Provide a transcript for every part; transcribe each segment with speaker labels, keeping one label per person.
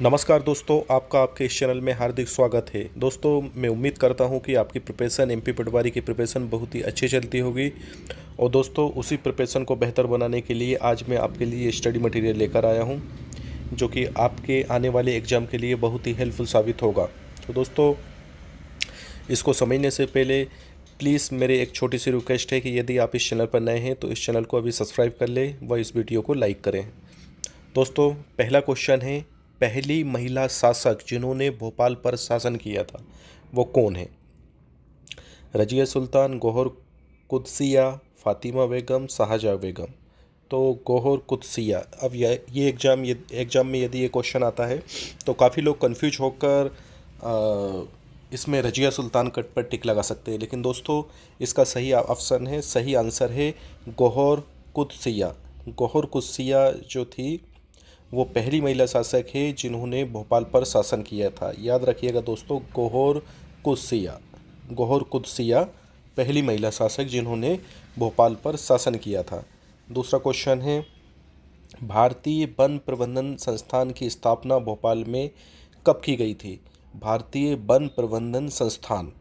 Speaker 1: नमस्कार दोस्तों, आपका आपके इस चैनल में हार्दिक स्वागत है। दोस्तों, मैं उम्मीद करता हूं कि आपकी प्रिपरेशन एमपी पटवारी की प्रिपरेशन बहुत ही अच्छी चलती होगी। और दोस्तों, उसी प्रिपरेशन को बेहतर बनाने के लिए आज मैं आपके लिए स्टडी मटेरियल लेकर आया हूं, जो कि आपके आने वाले एग्ज़ाम के लिए बहुत ही हेल्पफुल साबित होगा। तो दोस्तों, इसको समझने से पहले प्लीज़ मेरे एक छोटी सी रिक्वेस्ट है कि यदि आप इस चैनल पर नए हैं तो इस चैनल को अभी सब्सक्राइब कर लें व इस वीडियो को लाइक करें। दोस्तों, पहला क्वेश्चन है, पहली महिला शासक जिन्होंने भोपाल पर शासन किया था वो कौन है? रजिया सुल्तान, गौहर कुदसिया, फातिमा बेगम, शाहजहाँ बेगम। तो गौहर कुदसिया। अब ये एग्ज़ाम में यदि ये क्वेश्चन आता है तो काफ़ी लोग कंफ्यूज होकर इसमें रजिया सुल्तान कट पर टिक लगा सकते हैं, लेकिन दोस्तों इसका सही आंसर है गौहर कुदसिया। गौहर कुदसिया जो थी वो पहली महिला शासक है जिन्होंने भोपाल पर शासन किया था। याद रखिएगा दोस्तों, गौहर कुदसिया पहली महिला शासक जिन्होंने भोपाल पर शासन किया था। दूसरा क्वेश्चन है, भारतीय वन प्रबंधन संस्थान की स्थापना भोपाल में कब की गई थी? भारतीय वन प्रबंधन संस्थान,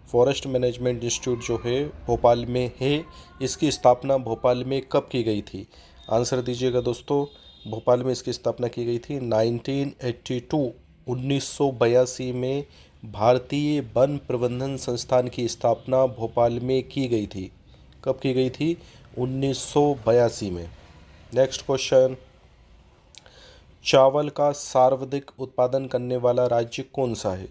Speaker 1: फॉरेस्ट मैनेजमेंट इंस्टीट्यूट जो है भोपाल में है, इसकी स्थापना भोपाल में कब की गई थी? आंसर दीजिएगा दोस्तों। भोपाल में इसकी स्थापना की गई थी 1982, 1982 में भारतीय वन प्रबंधन संस्थान की स्थापना भोपाल में की गई थी। कब की गई थी? 1982 में। नेक्स्ट क्वेश्चन, चावल का सर्वाधिक उत्पादन करने वाला राज्य कौन सा है?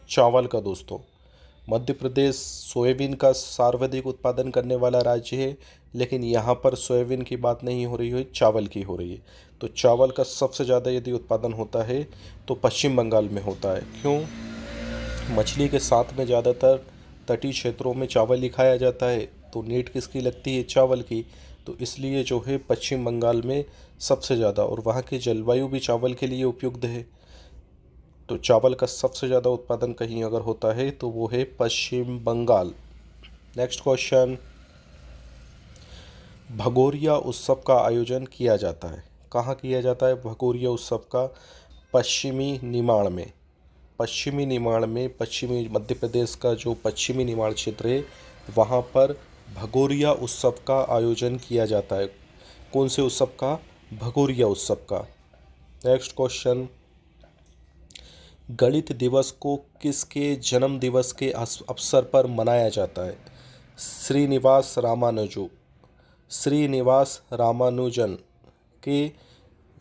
Speaker 1: चावल का दोस्तों, मध्य प्रदेश सोयाबीन का सर्वाधिक उत्पादन करने वाला राज्य है, लेकिन यहाँ पर सोयाबीन की बात नहीं हो रही है, चावल की हो रही है। तो चावल का सबसे ज़्यादा यदि उत्पादन होता है तो पश्चिम बंगाल में होता है। क्यों? मछली के साथ में ज़्यादातर तटीय क्षेत्रों में चावल ही खाया जाता है, तो नीड किसकी लगती है? चावल की। तो इसलिए जो है पश्चिम बंगाल में सबसे ज़्यादा, और वहाँ की जलवायु भी चावल के लिए उपयुक्त है। तो चावल का सबसे ज़्यादा उत्पादन कहीं अगर होता है तो वो है पश्चिम बंगाल। नेक्स्ट क्वेश्चन, भगोरिया उत्सव का आयोजन किया जाता है, कहाँ किया जाता है भगोरिया उत्सव का? पश्चिमी निमाड़ में। पश्चिमी मध्य प्रदेश का जो पश्चिमी निमाड़ क्षेत्र है वहाँ पर भगोरिया उत्सव का आयोजन किया जाता है। कौन से उत्सव का? भगोरिया उत्सव का। नेक्स्ट क्वेश्चन, गणित दिवस को किसके जन्म दिवस के अवसर पर मनाया जाता है? श्रीनिवास रामानुजन के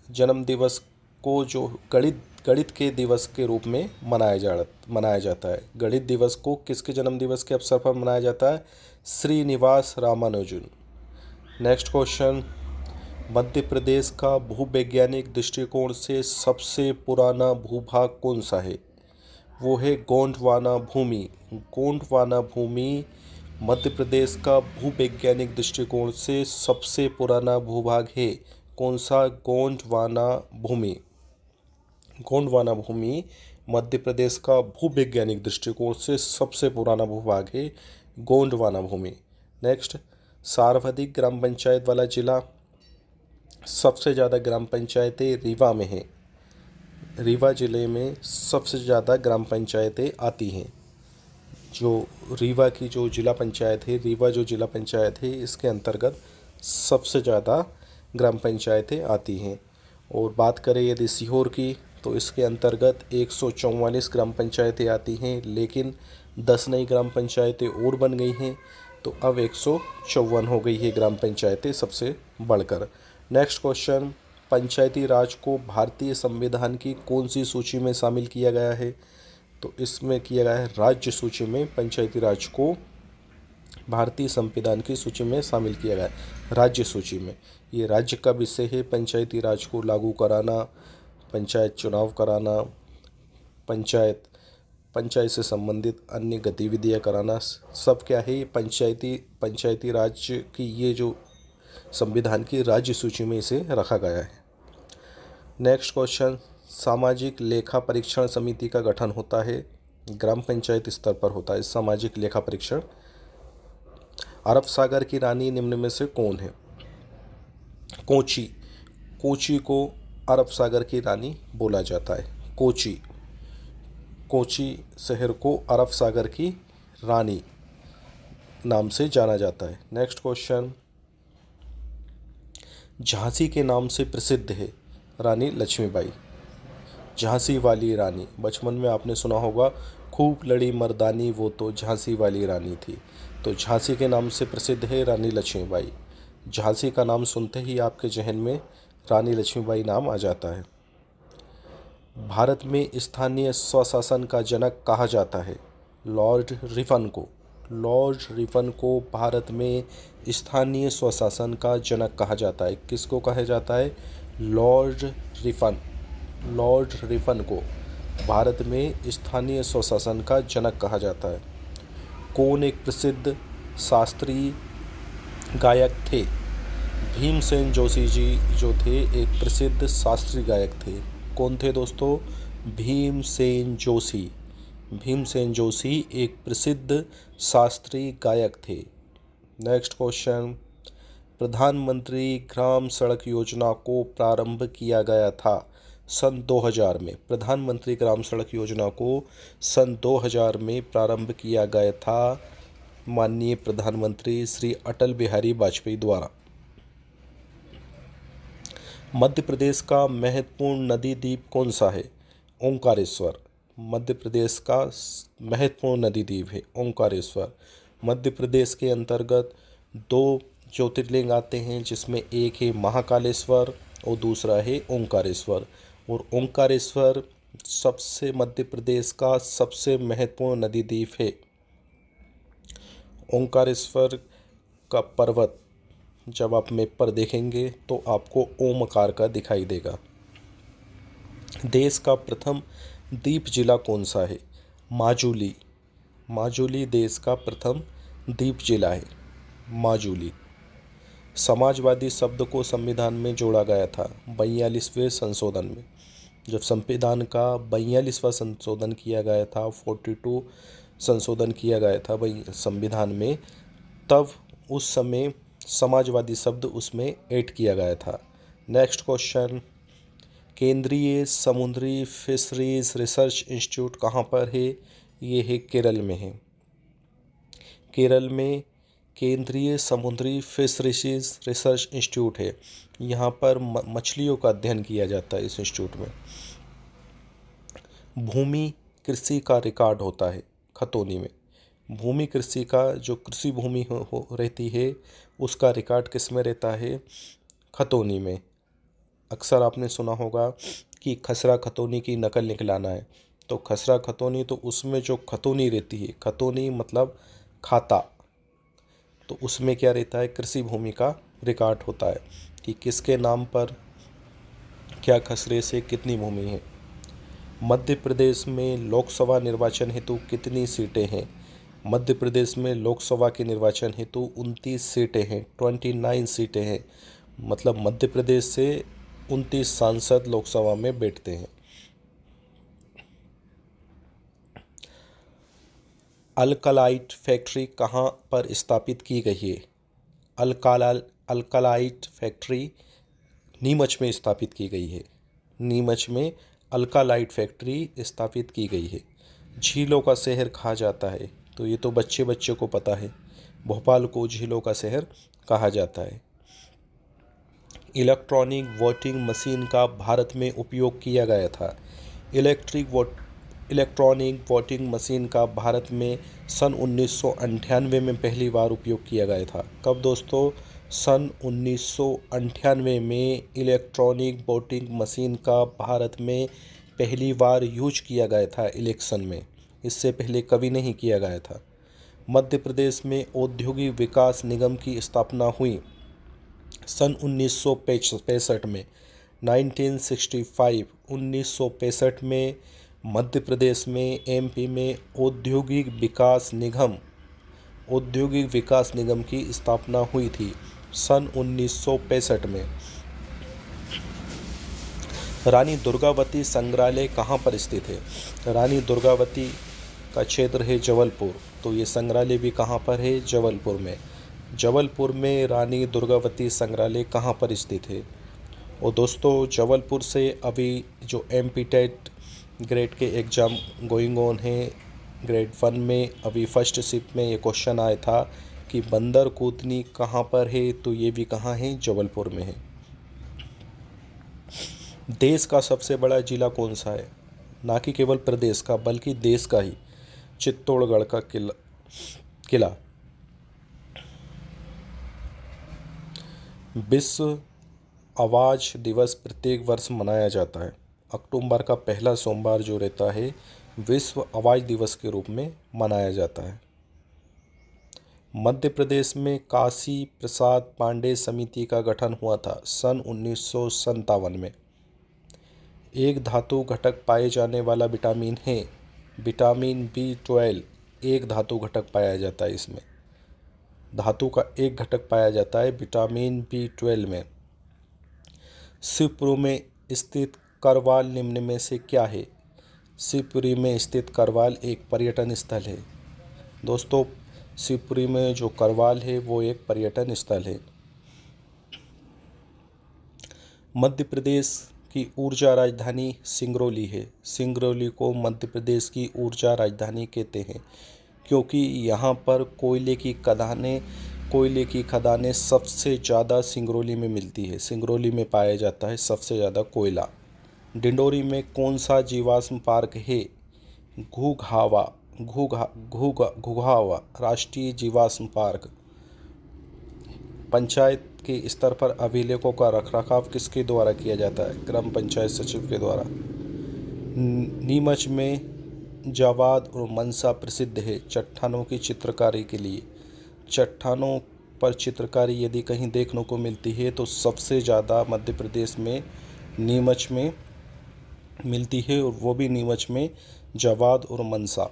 Speaker 1: जन्म दिवस को जो गणित के दिवस के रूप में मनाया जाता है। गणित दिवस को किसके जन्म दिवस के अवसर पर मनाया जाता है? श्रीनिवास रामानुजन। नेक्स्ट क्वेश्चन, मध्य प्रदेश का भूवैज्ञानिक दृष्टिकोण से सबसे पुराना भूभाग कौन सा है? वो है गोंडवाना भूमि। गोंडवाना भूमि मध्य प्रदेश का भूवैज्ञानिक दृष्टिकोण से सबसे पुराना भूभाग है। कौन सा? गोंडवाना भूमि। गोंडवाना भूमि मध्य प्रदेश का भूवैज्ञानिक दृष्टिकोण से सबसे पुराना भूभाग है, गोंडवाना भूमि। नेक्स्ट, सर्वाधिक ग्राम पंचायत वाला जिला, सबसे ज़्यादा ग्राम पंचायतें रीवा में हैं। रीवा जिले में सबसे ज़्यादा ग्राम पंचायतें आती हैं। जो रीवा की जो जिला पंचायत है, रीवा जो जिला पंचायत है, इसके अंतर्गत सबसे ज़्यादा ग्राम पंचायतें आती हैं। और बात करें यदि सीहोर की, तो इसके अंतर्गत 144 ग्राम पंचायतें आती हैं, लेकिन 10 नई ग्राम पंचायतें और बन गई हैं, तो अब 154 हो गई है ग्राम पंचायतें सबसे बढ़कर। नेक्स्ट क्वेश्चन, पंचायती राज को भारतीय संविधान की कौन सी सूची में शामिल किया गया है? तो इसमें किया गया है राज्य सूची में, पंचायती राज को भारतीय संविधान की सूची में शामिल किया गया है, राज्य सूची में। ये राज्य का विषय है, पंचायती राज को लागू कराना, पंचायत चुनाव कराना, पंचायत से संबंधित अन्य गतिविधियां कराना, सब क्या है? पंचायती राज की ये जो संविधान की राज्य सूची में इसे रखा गया है। नेक्स्ट क्वेश्चन, सामाजिक लेखा परीक्षण समिति का गठन होता है, ग्राम पंचायत स्तर पर होता है सामाजिक लेखा परीक्षण। अरब सागर की रानी निम्न में से कौन है? कोची। कोची को अरब सागर की रानी बोला जाता है? कोची। कोची शहर को अरब सागर की रानी नाम से जाना जाता है। नेक्स्ट क्वेश्चन, झांसी के नाम से प्रसिद्ध है रानी लक्ष्मीबाई। झांसी वाली रानी, बचपन में आपने सुना होगा, खूब लड़ी मर्दानी वो तो झांसी वाली रानी थी। तो झांसी के नाम से प्रसिद्ध है रानी लक्ष्मीबाई। झांसी का नाम सुनते ही आपके जहन में रानी लक्ष्मीबाई नाम आ जाता है। भारत में स्थानीय स्वशासन का जनक कहा जाता है? लॉर्ड रिपन को। लॉर्ड रिपन को भारत में स्थानीय स्वशासन का जनक कहा जाता है। किसको कहा जाता है? Lord Ripon. लॉर्ड रिपन को भारत में स्थानीय स्वशासन का जनक कहा जाता है। कौन एक प्रसिद्ध शास्त्रीय गायक थे? भीमसेन जोशी जी जो थे एक प्रसिद्ध शास्त्रीय गायक थे। कौन थे दोस्तों? भीमसेन जोशी। भीमसेन जोशी एक प्रसिद्ध शास्त्रीय गायक थे। नेक्स्ट क्वेश्चन, प्रधानमंत्री ग्राम सड़क योजना को प्रारंभ किया गया था सन 2000 में। प्रधानमंत्री ग्राम सड़क योजना को सन 2000 में प्रारंभ किया गया था माननीय प्रधानमंत्री श्री अटल बिहारी वाजपेयी द्वारा। मध्य प्रदेश का महत्वपूर्ण नदी द्वीप कौन सा है? ओंकारेश्वर। मध्य प्रदेश का महत्वपूर्ण नदी द्वीप है ओंकारेश्वर। मध्य प्रदेश के अंतर्गत 2 ज्योतिर्लिंग आते हैं, जिसमें एक है महाकालेश्वर और दूसरा है ओंकारेश्वर। और ओंकारेश्वर सबसे मध्य प्रदेश का सबसे महत्वपूर्ण नदी द्वीप है। ओंकारेश्वर का पर्वत जब आप मैप पर देखेंगे तो आपको ओम आकार का दिखाई देगा। देश का प्रथम द्वीप जिला कौन सा है? माजुली। माजुली देश का प्रथम द्वीप जिला है, माजुली। समाजवादी शब्द को संविधान में जोड़ा गया था 42वें संशोधन में। जब संविधान का 42वां संशोधन किया गया था, 42 संशोधन किया गया था भाई संविधान में, तब उस समय समाजवादी शब्द उसमें ऐड किया गया था। नेक्स्ट क्वेश्चन, केंद्रीय समुद्री फिशरीज रिसर्च इंस्टीट्यूट कहाँ पर है? ये है केरल में है। केरल में केंद्रीय समुद्री फिशरीज रिसर्च इंस्टीट्यूट है। यहाँ पर मछलियों का अध्ययन किया जाता है इस इंस्टीट्यूट में। भूमि कृषि का रिकॉर्ड होता है खतौनी में। भूमि कृषि का जो कृषि भूमि हो रहती है उसका रिकॉर्ड किस में रहता है? खतौनी में। अक्सर आपने सुना होगा कि खसरा खतौनी की नकल निकलाना है, तो खसरा खतौनी तो उसमें जो खतौनी रहती है, खतौनी मतलब खाता, तो उसमें क्या रहता है? कृषि भूमि का रिकॉर्ड होता है कि किसके नाम पर क्या खसरे से कितनी भूमि है। मध्य प्रदेश में लोकसभा निर्वाचन हेतु कितनी सीटें हैं? मध्य प्रदेश में लोकसभा के निर्वाचन हेतु 29 सीटें हैं, 29 सीटें हैं। मतलब मध्य प्रदेश से 29 सांसद लोकसभा में बैठते हैं। अल्कालाइट फैक्ट्री कहाँ पर स्थापित की गई है? अल्कालाइट फैक्ट्री नीमच में स्थापित की गई है। नीमच में अल्कालाइट फैक्ट्री स्थापित की गई है। झीलों का शहर कहा जाता है, तो ये तो बच्चे बच्चे को पता है, भोपाल को झीलों का शहर कहा जाता है। इलेक्ट्रॉनिक वोटिंग मशीन का भारत में उपयोग किया गया था। इलेक्ट्रॉनिक वोटिंग मशीन का भारत में सन 1998 में पहली बार उपयोग किया गया था। कब दोस्तों? सन 1998 में इलेक्ट्रॉनिक वोटिंग मशीन का भारत में पहली बार यूज किया गया था इलेक्शन में। इससे पहले कभी नहीं किया गया था। मध्य प्रदेश में औद्योगिक विकास निगम की स्थापना हुई सन 1965 में। 1965 में मध्य प्रदेश में एमपी में औद्योगिक विकास निगम की स्थापना हुई थी सन 1965 में। रानी दुर्गावती संग्रहालय कहाँ पर स्थित है? रानी दुर्गावती का क्षेत्र है जबलपुर, तो ये संग्रहालय भी कहाँ पर है? जबलपुर में। जबलपुर में रानी दुर्गावती संग्रहालय कहाँ पर स्थित है? और दोस्तों जबलपुर से अभी जो एमपी टेट ग्रेड के एग्ज़ाम गोइंग ऑन है, ग्रेड 1 में अभी फर्स्ट शिफ्ट में ये क्वेश्चन आया था कि बंदर कूदनी कहाँ पर है, तो ये भी कहाँ है, जबलपुर में है। देश का सबसे बड़ा जिला कौन सा है, ना कि केवल प्रदेश का बल्कि देश का ही, चित्तौड़गढ़ का किला। विश्व आवाज़ दिवस प्रत्येक वर्ष मनाया जाता है। अक्टूबर का पहला सोमवार जो रहता है विश्व आवाज़ दिवस के रूप में मनाया जाता है। मध्य प्रदेश में काशी प्रसाद पांडे समिति का गठन हुआ था सन 1957 में। एक धातु घटक पाए जाने वाला विटामिन है विटामिन B12। एक धातु घटक पाया जाता है, इसमें धातु का एक घटक पाया जाता है विटामिन B12 में। शिवपुरी में स्थित करवाल निम्न में से क्या है। शिवपुरी में स्थित करवाल एक पर्यटन स्थल है। दोस्तों शिवपुरी में जो करवाल है वो एक पर्यटन स्थल है। मध्य प्रदेश की ऊर्जा राजधानी सिंगरौली है। सिंगरौली को मध्य प्रदेश की ऊर्जा राजधानी कहते हैं क्योंकि यहाँ पर कोयले की खदानें सबसे ज़्यादा सिंगरौली में मिलती है। सिंगरौली में पाया जाता है सबसे ज़्यादा कोयला। डिंडोरी में कौन सा जीवाश्म पार्क है। घुघावा राष्ट्रीय जीवाश्म पार्क। पंचायत के स्तर पर अभिलेखों का रखरखाव किसके द्वारा किया जाता है, ग्राम पंचायत सचिव के द्वारा। नीमच में जावाद और मनसा प्रसिद्ध है चट्टानों की चित्रकारी के लिए। चट्टानों पर चित्रकारी यदि कहीं देखने को मिलती है तो सबसे ज़्यादा मध्य प्रदेश में नीमच में मिलती है, और वो भी नीमच में जावाद और मनसा।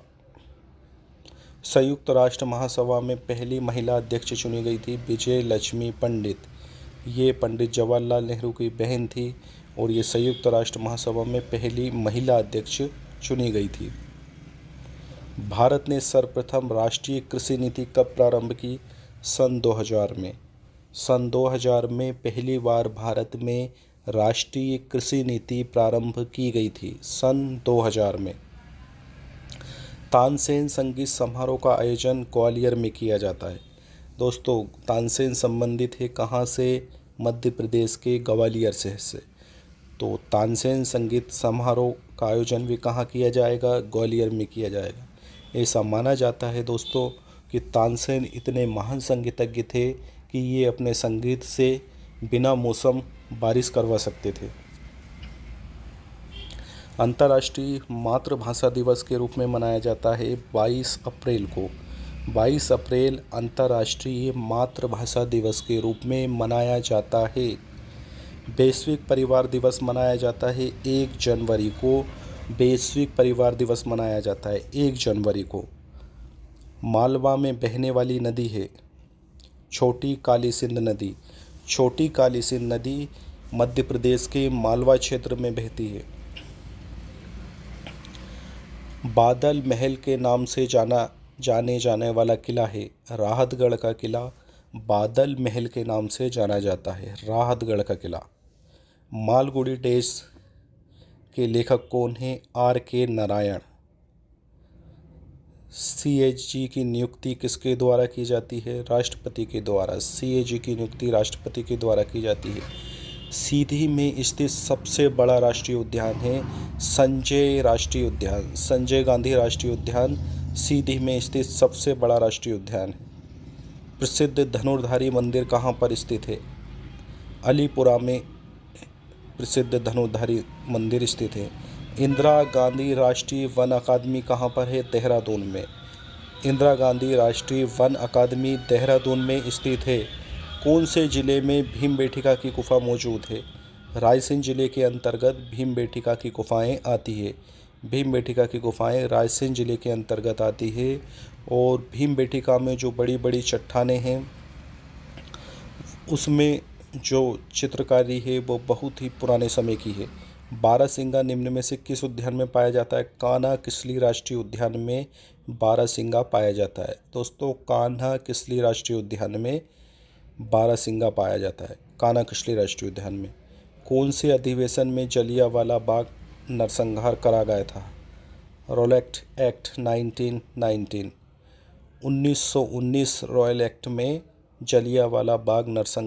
Speaker 1: संयुक्त राष्ट्र महासभा में पहली महिला अध्यक्ष चुनी गई थी विजय लक्ष्मी पंडित। ये पंडित जवाहरलाल नेहरू की बहन थी और ये संयुक्त राष्ट्र महासभा में पहली महिला अध्यक्ष चुनी गई थी। भारत ने सर्वप्रथम राष्ट्रीय कृषि नीति कब प्रारंभ की, सन 2000 में। सन 2000 में पहली बार भारत में राष्ट्रीय कृषि नीति प्रारंभ की गई थी, सन 2000 में। तानसेन संगीत समारोह का आयोजन ग्वालियर में किया जाता है। दोस्तों तानसेन संबंधित है कहाँ से, मध्य प्रदेश के ग्वालियर शहर से। तो तानसेन संगीत समारोह का आयोजन भी कहाँ किया जाएगा, ग्वालियर में किया जाएगा। ऐसा माना जाता है दोस्तों कि तानसेन इतने महान संगीतज्ञ थे कि ये अपने संगीत से बिना मौसम बारिश करवा सकते थे। अंतर्राष्ट्रीय मातृभाषा दिवस के रूप में मनाया जाता है 22 अप्रैल को। 22 अप्रैल अंतर्राष्ट्रीय मातृभाषा दिवस के रूप में मनाया जाता है। वैश्विक परिवार दिवस मनाया जाता है 1 जनवरी को। वैश्विक परिवार दिवस मनाया जाता है 1 जनवरी को। मालवा में बहने वाली नदी है छोटी काली सिंध नदी। छोटी काली सिंध नदी मध्य प्रदेश के मालवा क्षेत्र में बहती है। बादल महल के नाम से जाने जाने वाला किला है राहतगढ़ का किला। बादल महल के नाम से जाना जाता है राहतगढ़ का किला। मालगुडी डेज के लेखक कौन हैं, R.K. नारायण। CAG की नियुक्ति किसके द्वारा की जाती है, राष्ट्रपति के द्वारा। CAG की नियुक्ति राष्ट्रपति के द्वारा की जाती है। सीधी में स्थित सबसे बड़ा राष्ट्रीय उद्यान है संजय राष्ट्रीय उद्यान। संजय गांधी राष्ट्रीय उद्यान सीधी में स्थित सबसे बड़ा राष्ट्रीय उद्यान है। प्रसिद्ध धनुर्धारी मंदिर कहाँ पर स्थित है, अलीपुरा में प्रसिद्ध धनुर्धारी मंदिर स्थित है। इंदिरा गांधी राष्ट्रीय वन अकादमी कहाँ पर है, देहरादून में। इंदिरा गांधी राष्ट्रीय वन अकादमी देहरादून में स्थित है। कौन से ज़िले में भीमबेटका की गुफा मौजूद है, रायसेन ज़िले के अंतर्गत भीमबेटका की गुफाएं आती है। भीमबेटका की गुफाएं रायसेन ज़िले के अंतर्गत आती है। और भीमबेटका में जो बड़ी बड़ी चट्टानें हैं उसमें जो चित्रकारी है वो बहुत ही पुराने समय की है। बारहसिंगा निम्न में से किस उद्यान में पाया जाता है, कान्हा किसली राष्ट्रीय उद्यान में बारहसिंगा पाया जाता है। दोस्तों कान्हा किसली राष्ट्रीय उद्यान में बारहसिंगा पाया जाता है, कान्हा किसली राष्ट्रीय उद्यान में। कौन से अधिवेशन में जलियांवाला बाग नरसंहार करा गया था? Rowlatt act 1919। 1919 रॉयल एक्ट में जलियांवाला बाग नरसंहार